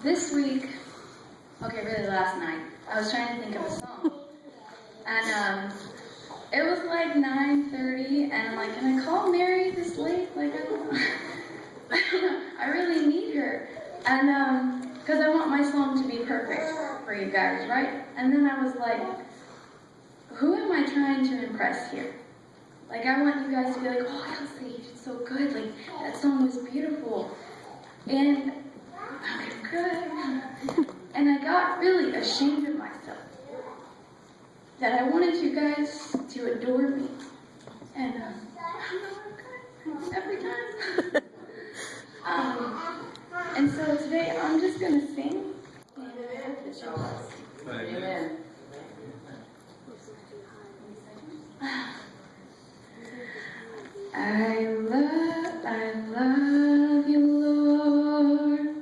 This week, okay, really last night, I was trying to think of a song. And it was like 9:30, and I'm like, can I call Mary this late? Like, I don't know. I really need her. And because I want my song to be perfect for you guys, right? And then I was like, who am I trying to impress here? Like, I want you guys to be like, oh, Elsie, you did so good. Like, that song was beautiful. And okay, good. And I got really ashamed of myself. That I wanted you guys to adore me. And every time. And so today I'm just going to sing. Amen. I love you, Lord,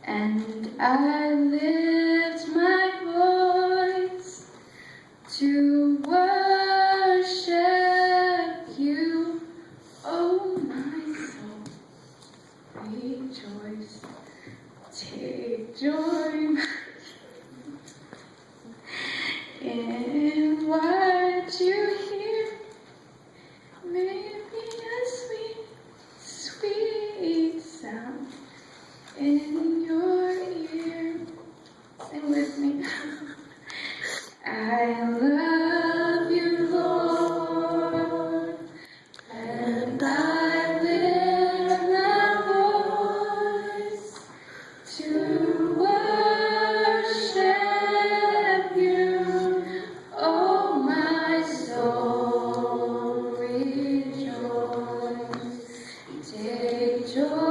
and I lift my voice to worship you. Oh, my soul, rejoice, take joy in what you hear. May it be a sweet, sweet sound in your ear. Sing with me. I love you, Lord, and I lift my voice to worship you. Oh, my soul, rejoice, take joy.